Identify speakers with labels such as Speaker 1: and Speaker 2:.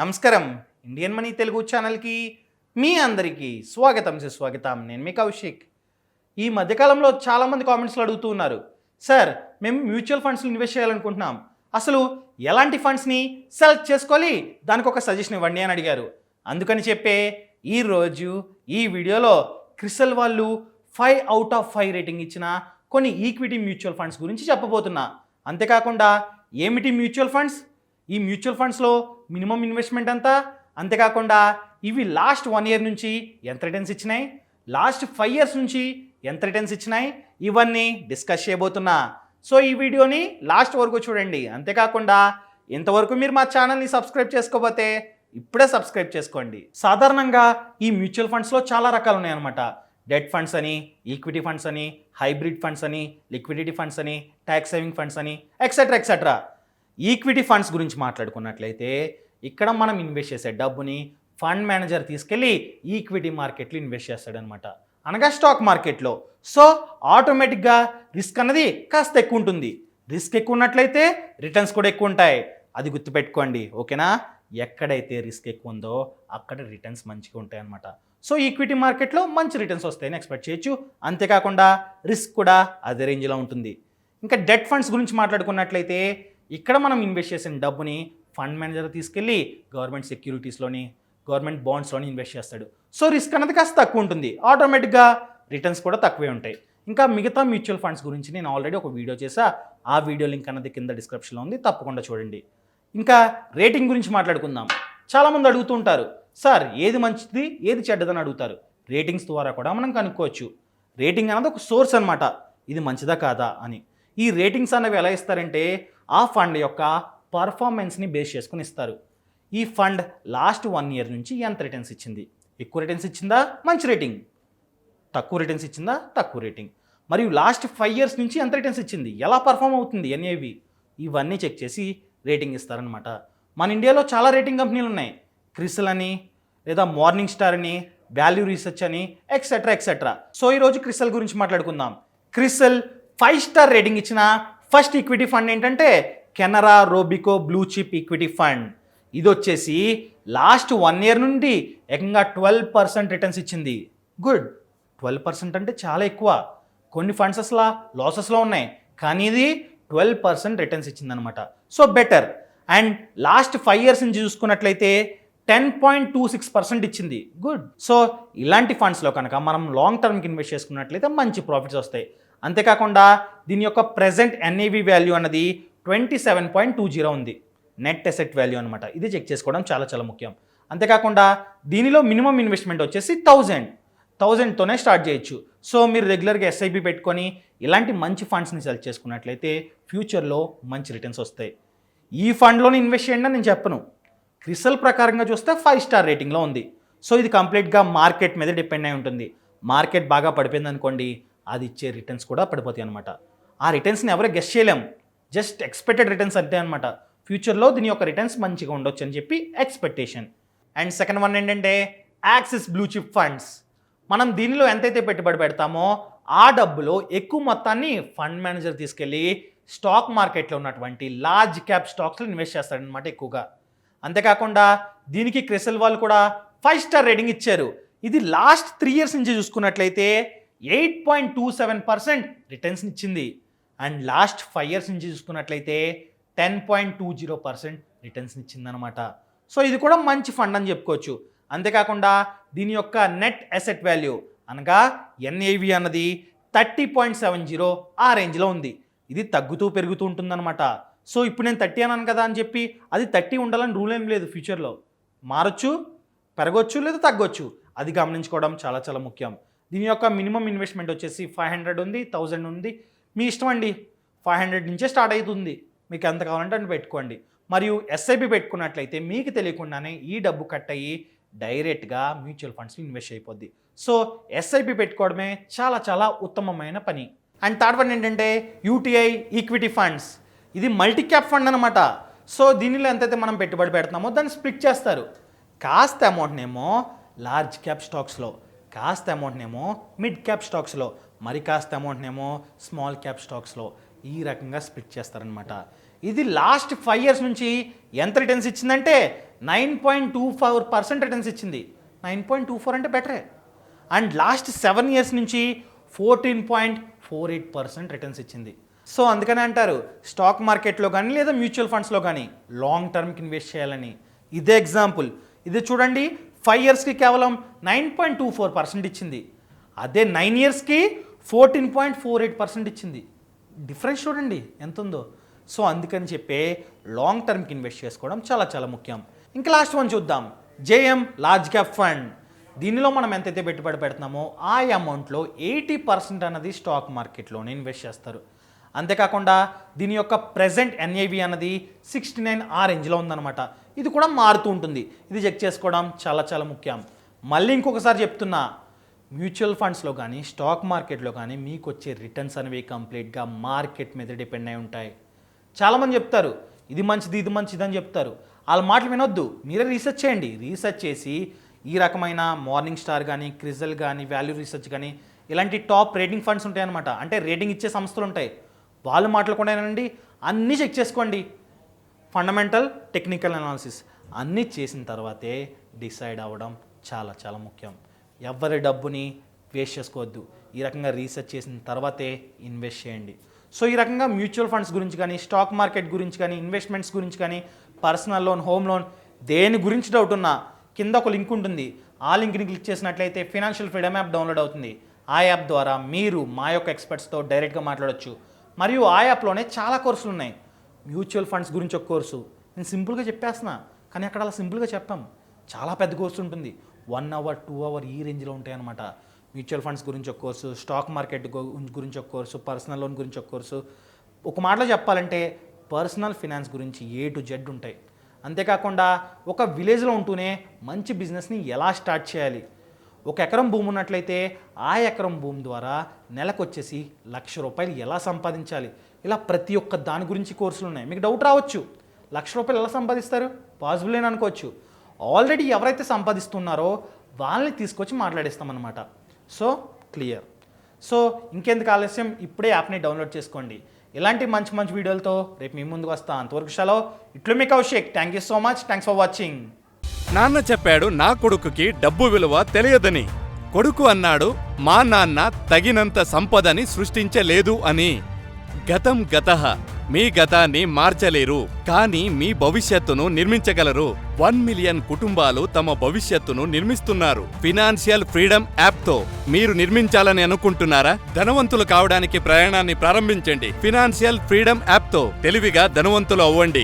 Speaker 1: నమస్కారం Indian money Telugu ఛానల్కి మీ అందరికీ సుస్వాగతం నేను మీ కౌశిక్. ఈ మధ్యకాలంలో చాలామంది కామెంట్స్లో అడుగుతూ ఉన్నారు, సార్ మేము మ్యూచువల్ ఫండ్స్లో ఇన్వెస్ట్ చేయాలనుకుంటున్నాం, అసలు ఎలాంటి ఫండ్స్ని సెలెక్ట్ చేసుకోవాలి, దానికి ఒక సజెషన్ ఇవ్వండి అని అడిగారు. అందుకని చెప్పే ఈరోజు ఈ వీడియోలో క్రిసల్ వాళ్ళు 5 out of 5 రేటింగ్ ఇచ్చిన కొన్ని ఈక్విటీ మ్యూచువల్ ఫండ్స్ గురించి చెప్పబోతున్నా. అంతేకాకుండా ఏమిటి మ్యూచువల్ ఫండ్స్, ఈ మ్యూచువల్ ఫండ్స్లో మినిమం ఇన్వెస్ట్మెంట్ అంతా, అంతేకాకుండా ఇవి లాస్ట్ 1 year నుంచి ఎంత రిటర్న్స్ ఇచ్చినాయి, లాస్ట్ 5 years నుంచి ఎంత రిటర్న్స్ ఇచ్చినాయి, ఇవన్నీ డిస్కస్ చేయబోతున్నా. సో ఈ వీడియోని లాస్ట్ వరకు చూడండి. అంతేకాకుండా ఇంతవరకు మీరు మా ఛానల్ని సబ్స్క్రైబ్ చేసుకోకపోతే ఇప్పుడే సబ్స్క్రైబ్ చేసుకోండి. సాధారణంగా ఈ మ్యూచువల్ ఫండ్స్లో చాలా రకాలు ఉన్నాయన్నమాట. డెట్ ఫండ్స్ అని, ఈక్విటీ ఫండ్స్ అని, హైబ్రిడ్ ఫండ్స్ అని, లిక్విడిటీ ఫండ్స్ అని, ట్యాక్స్ సేవింగ్ ఫండ్స్ అని, ఎక్సెట్రా. ఈక్విటీ ఫండ్స్ గురించి మాట్లాడుకున్నట్లయితే ఇక్కడ మనం ఇన్వెస్ట్ చేసే డబ్బుని ఫండ్ మేనేజర్ తీసుకెళ్ళి ఈక్విటీ మార్కెట్లో ఇన్వెస్ట్ చేస్తాడనమాట, అనగా స్టాక్ మార్కెట్లో. సో ఆటోమేటిక్గా రిస్క్ అన్నది కాస్త ఎక్కువ ఉంటుంది. రిస్క్ ఎక్కువ ఉన్నట్లయితే రిటర్న్స్ కూడా ఎక్కువ ఉంటాయి, అది గుర్తుపెట్టుకోండి, ఓకేనా. ఎక్కడైతే రిస్క్ ఎక్కువ ఉందో అక్కడ రిటర్న్స్ మంచిగా ఉంటాయి అన్నమాట. సో ఈక్విటీ మార్కెట్లో మంచి రిటర్న్స్ వస్తాయని ఎక్స్పెక్ట్ చేయొచ్చు. అంతేకాకుండా రిస్క్ కూడా అదే రేంజ్లో ఉంటుంది. ఇంకా డెట్ ఫండ్స్ గురించి మాట్లాడుకున్నట్లయితే ఇక్కడ మనం ఇన్వెస్ట్ చేసిన డబ్బుని ఫండ్ మేనేజర్ తీసుకెళ్ళి గవర్నమెంట్ సెక్యూరిటీస్లోని, గవర్నమెంట్ బాండ్స్లోని ఇన్వెస్ట్ చేస్తాడు. సో రిస్క్ అనేది కాస్త తక్కువ ఉంటుంది, ఆటోమేటిక్గా రిటర్న్స్ కూడా తక్కువే ఉంటాయి. ఇంకా మిగతా మ్యూచువల్ ఫండ్స్ గురించి నేను ఆల్రెడీ ఒక వీడియో చేసా, ఆ వీడియో లింక్ అన్నది కింద డిస్క్రిప్షన్లో ఉంది, తప్పకుండా చూడండి. ఇంకా రేటింగ్ గురించి మాట్లాడుకుందాం. చాలామంది అడుగుతూ ఉంటారు, సార్ ఏది మంచిది ఏది చెడ్డదని అడుగుతారు. రేటింగ్స్ ద్వారా కూడా మనం కనుక్కోవచ్చు. రేటింగ్ అన్నది ఒక సోర్స్ అనమాట, ఇది మంచిదా కాదా అని. ఈ రేటింగ్స్ అనేవి ఎలా ఇస్తారంటే ఆ ఫండ్ యొక్క పర్ఫార్మెన్స్ని బేస్ చేసుకుని ఇస్తారు. ఈ ఫండ్ లాస్ట్ 1 year నుంచి ఎంత రిటర్న్స్ ఇచ్చింది, ఎక్కువ రిటర్న్స్ ఇచ్చిందా మంచి రేటింగ్, తక్కువ రిటర్న్స్ ఇచ్చిందా తక్కువ రేటింగ్, మరియు లాస్ట్ 5 years నుంచి ఎంత రిటర్న్స్ ఇచ్చింది, ఎలా పర్ఫామ్ అవుతుంది ఎన్ఏవి, ఇవన్నీ చెక్ చేసి రేటింగ్ ఇస్తారనమాట. మన ఇండియాలో చాలా రేటింగ్ కంపెనీలు ఉన్నాయి, క్రిసిల్ అని, లేదా మార్నింగ్ స్టార్ అని, వాల్యూ రీసెర్చ్ అని, ఎక్సెట్రా. సో ఈరోజు క్రిసిల్ గురించి మాట్లాడుకుందాం. క్రిసిల్ 5 star రేటింగ్ ఇచ్చిన ఫస్ట్ ఈక్విటీ ఫండ్ ఏంటంటే Canara Robeco blue chip equity fund. ఇది వచ్చేసి లాస్ట్ 1 year నుండి ఏకంగా 12% రిటర్న్స్ ఇచ్చింది. గుడ్, 12% అంటే చాలా ఎక్కువ. కొన్ని ఫండ్స్ అసలు లాసెస్లో ఉన్నాయి, కానీ ఇది 12% రిటర్న్స్ ఇచ్చిందనమాట. So better. And last 5 years నుంచి చూసుకున్నట్లయితే 10.26% ఇచ్చింది. గుడ్. సో ఇలాంటి ఫండ్స్లో కనుక మనం లాంగ్ టర్మ్కి ఇన్వెస్ట్ చేసుకున్నట్లయితే మంచి ప్రాఫిట్స్ వస్తాయి. అంతేకాకుండా దీని యొక్క ప్రెజెంట్ ఎన్ఏవి వాల్యూ అన్నది 27.20 ఉంది, నెట్ అసెట్ వాల్యూ అనమాట. ఇది చెక్ చేసుకోవడం చాలా ముఖ్యం. అంతేకాకుండా దీనిలో మినిమం ఇన్వెస్ట్మెంట్ వచ్చేసి 1000తోనే స్టార్ట్ చేయొచ్చు. సో మీరు రెగ్యులర్గా ఎస్ఐపి పెట్టుకొని ఇలాంటి మంచి ఫండ్స్ని సెలెక్ట్ చేసుకున్నట్లయితే ఫ్యూచర్లో మంచి రిటర్న్స్ వస్తాయి. ఈ ఫండ్లోనే ఇన్వెస్ట్ చేయండి అని నేను చెప్పను. క్రిసల్ ప్రకారంగా చూస్తే 5 star రేటింగ్లో ఉంది. సో ఇది కంప్లీట్గా మార్కెట్ మీద డిపెండ్ అయి ఉంటుంది. మార్కెట్ బాగా పడిపోయింది అనుకోండి, అది ఇచ్చే రిటర్న్స్ కూడా పడిపోతాయి అనమాట. ఆ రిటర్న్స్ని ఎవరో గెస్ చేయలేం, జస్ట్ ఎక్స్పెక్టెడ్ రిటర్న్స్ అంతే అనమాట. ఫ్యూచర్లో దీని యొక్క రిటర్న్స్ మంచిగా ఉండొచ్చు అని చెప్పి ఎక్స్పెక్టేషన్. అండ్ సెకండ్ వన్ ఏంటంటే యాక్సిస్ బ్లూ చిప్ ఫండ్స్. మనం దీనిలో ఎంతైతే పెట్టుబడి పెడతామో ఆ డబ్బులో ఎక్కువ మొత్తాన్ని ఫండ్ మేనేజర్ తీసుకెళ్ళి స్టాక్ మార్కెట్లో ఉన్నటువంటి లార్జ్ క్యాప్ స్టాక్స్లో ఇన్వెస్ట్ చేస్తాడనమాట ఎక్కువగా. అంతేకాకుండా దీనికి క్రిసిల్ వాళ్ళు కూడా 5 star రేటింగ్ ఇచ్చారు. ఇది లాస్ట్ 3 years నుంచి చూసుకున్నట్లయితే 8.27% రిటర్న్స్ ఇచ్చింది. అండ్ లాస్ట్ 5 years నుంచి చూసుకున్నట్లయితే 10.20% రిటర్న్స్ ఇచ్చిందనమాట. సో ఇది కూడా మంచి ఫండ్ అని చెప్పుకోవచ్చు. అంతేకాకుండా దీని యొక్క నెట్ అసెట్ వాల్యూ అనగా ఎన్ఏవి అన్నది 30.70 ఆ రేంజ్లో ఉంది. ఇది తగ్గుతూ పెరుగుతూ ఉంటుందన్నమాట. సో ఇప్పుడు నేను 30 అన్నాను కదా అని చెప్పి అది 30 ఉండాలని రూల్ ఏం లేదు. ఫ్యూచర్లో మారచ్చు, పెరగొచ్చు లేదా తగ్గొచ్చు, అది గమనించుకోవడం చాలా ముఖ్యం. దీని యొక్క మినిమం ఇన్వెస్ట్మెంట్ వచ్చేసి 500 ఉంది, 1000 ఉంది, మీ ఇష్టం అండి. 500 నుంచే స్టార్ట్ అవుతుంది, మీకు ఎంత కావాలంటే అని పెట్టుకోండి. మరియు ఎస్ఐపి పెట్టుకున్నట్లయితే మీకు తెలియకుండానే ఈ డబ్బు కట్ అయ్యి డైరెక్ట్గా మ్యూచువల్ ఫండ్స్లో ఇన్వెస్ట్ అయిపోద్ది. సో ఎస్ఐపి పెట్టుకోవడమే చాలా ఉత్తమమైన పని. అండ్ థర్డ్ వన్ ఏంటంటే యూటీఐ ఈక్విటీ ఫండ్స్. ఇది మల్టీ క్యాప్ ఫండ్ అనమాట. సో దీనిలో ఎంతైతే మనం పెట్టుబడి పెడుతున్నామో దాన్ని స్ప్లిట్ చేస్తారు. కాస్త అమౌంట్నేమో లార్జ్ క్యాప్ స్టాక్స్లో, కాస్త అమౌంట్నేమో మిడ్ క్యాప్ స్టాక్స్లో, మరి కాస్త అమౌంట్నేమో స్మాల్ క్యాప్ స్టాక్స్లో, ఈ రకంగా స్ప్లిట్ చేస్తారనమాట. ఇది లాస్ట్ 5 years నుంచి ఎంత రిటర్న్స్ ఇచ్చిందంటే 9.24% రిటర్న్స్ ఇచ్చింది. 9.24 అంటే బెటరే. అండ్ లాస్ట్ 7 years నుంచి 14.48% రిటర్న్స్ ఇచ్చింది. సో అందుకనే అంటారు స్టాక్ మార్కెట్లో కానీ లేదా మ్యూచువల్ ఫండ్స్లో కానీ లాంగ్ టర్మ్కి ఇన్వెస్ట్ చేయాలని. ఇదే ఎగ్జాంపుల్. ఇది చూడండి, 5 yearsకి కేవలం 9.24% ఇచ్చింది. అదే 9 yearsకి 14.48% ఇచ్చింది. డిఫరెన్స్ చూడండి ఎంత ఉందో. సో అందుకని చెప్పే లాంగ్ టర్మ్కి ఇన్వెస్ట్ చేసుకోవడం చాలా చాలా ముఖ్యం. ఇంకా లాస్ట్ వన్ చూద్దాం, జేఎం లార్జ్ క్యాప్ ఫండ్. దీనిలో మనం ఎంతైతే పెట్టుబడి పెడుతున్నామో ఆ అమౌంట్లో 80% అన్నది స్టాక్ మార్కెట్లోనే ఇన్వెస్ట్ చేస్తారు. అంతేకాకుండా దీని యొక్క ప్రెజెంట్ ఎన్ఏవి అన్నది 69 ఆ రేంజ్లో ఉందన్నమాట. ఇది కూడా మారుతూ ఉంటుంది. ఇది చెక్ చేసుకోవడం చాలా చాలా ముఖ్యం. మళ్ళీ ఇంకొకసారి చెప్తున్నా, మ్యూచువల్ ఫండ్స్లో కానీ స్టాక్ మార్కెట్లో కానీ మీకు వచ్చే రిటర్న్స్ అనేవి కంప్లీట్గా మార్కెట్ మీద డిపెండ్ అయి ఉంటాయి. చాలామంది చెప్తారు ఇది మంచిది ఇది మంచిది అని చెప్తారు. వాళ్ళ మాటలు వినొద్దు, మీరే రీసెర్చ్ చేయండి. రీసెర్చ్ చేసి ఈ రకమైన మార్నింగ్ స్టార్ కానీ, క్రిసిల్ కానీ, వాల్యూ రీసెర్చ్ కానీ ఇలాంటి టాప్ రేటింగ్ ఫండ్స్ ఉంటాయన్నమాట. అంటే రేటింగ్ ఇచ్చే సంస్థలు ఉంటాయి. వాళ్ళు మాట్లాడుకుంటానండి, అన్నీ చెక్ చేసుకోండి. ఫండమెంటల్, టెక్నికల్ అనాలిసిస్ అన్నీ చేసిన తర్వాతే డిసైడ్ అవ్వడం చాలా చాలా ముఖ్యం. ఎవరి డబ్బుని వేస్ట్ చేసుకోవద్దు. ఈ రకంగా రీసెర్చ్ చేసిన తర్వాతే ఇన్వెస్ట్ చేయండి. సో ఈ రకంగా మ్యూచువల్ ఫండ్స్ గురించి కానీ, స్టాక్ మార్కెట్ గురించి కానీ, ఇన్వెస్ట్మెంట్స్ గురించి కానీ, పర్సనల్ లోన్, హోమ్ లోన్, దేని గురించి డౌట్ ఉన్నా కింద ఒక లింక్ ఉంటుంది. ఆ లింక్ని క్లిక్ చేసినట్లయితే ఫైనాన్షియల్ ఫ్రీడమ్ యాప్ డౌన్లోడ్ అవుతుంది. ఆ యాప్ ద్వారా మీరు మా యొక్క ఎక్స్పర్ట్స్తో డైరెక్ట్గా మాట్లాడవచ్చు. మరియు ఆ యాప్లోనే చాలా కోర్సులు ఉన్నాయి. మ్యూచువల్ ఫండ్స్ గురించి ఒక కోర్సు నేను సింపుల్గా చెప్పేస్తున్నా, కానీ అక్కడ అలా సింపుల్గా చెప్పాం. చాలా పెద్ద కోర్సు ఉంటుంది. 1 hour 2 hour ఈ రేంజ్లో ఉంటాయి అన్నమాట. మ్యూచువల్ ఫండ్స్ గురించి ఒక కోర్సు, స్టాక్ మార్కెట్ గురించి ఒక కోర్సు, పర్సనల్ లోన్ గురించి ఒక కోర్సు. ఒక మాటలో చెప్పాలంటే పర్సనల్ ఫినాన్స్ గురించి A to Z ఉంటాయి. అంతేకాకుండా ఒక విలేజ్లో ఉంటూనే మంచి బిజినెస్ని ఎలా స్టార్ట్ చేయాలి, 1 ఎకరం భూమి ఉన్నట్లయితే ఆ ఎకరం భూమి ద్వారా నెలకు వచ్చేసి ₹1,00,000 ఎలా సంపాదించాలి, ఇలా ప్రతి ఒక్క దాని గురించి కోర్సులు ఉన్నాయి. మీకు డౌట్ రావచ్చు, ₹1,00,000 ఎలా సంపాదిస్తారు, పాసిబుల్ అని అనుకోవచ్చు. ఆల్రెడీ ఎవరైతే సంపాదిస్తున్నారో వాళ్ళని తీసుకొచ్చి మాట్లాడిస్తామన్నమాట. So clear. సో ఇంకెందుకు ఆలస్యం, ఇప్పుడే యాప్ని డౌన్లోడ్ చేసుకోండి. ఇలాంటి మంచి మంచి వీడియోలతో రేపు మీ ముందుకు వస్తా. అంతవరకు సెలవు. ఇట్లు మీ Kaushik. Thank you so much. Thanks for watching.
Speaker 2: నాన్న చెప్పాడు నా కొడుకుకి డబ్బు విలువ తెలియదని. కొడుకు అన్నాడు మా నాన్న తగినంత సంపదని సృష్టించలేదు అని. గతం గతః. మీ గతాన్ని మార్చలేరు, కానీ మీ భవిష్యత్తును నిర్మించగలరు. 1 million కుటుంబాలు తమ భవిష్యత్తును నిర్మిస్తున్నారు ఫినాన్షియల్ ఫ్రీడమ్ యాప్తో. మీరు నిర్మించాలని అనుకుంటున్నారా? ధనవంతులు కావడానికి ప్రయాణాన్ని ప్రారంభించండి ఫినాన్షియల్ ఫ్రీడమ్ యాప్తో. తెలివిగా ధనవంతులు అవ్వండి.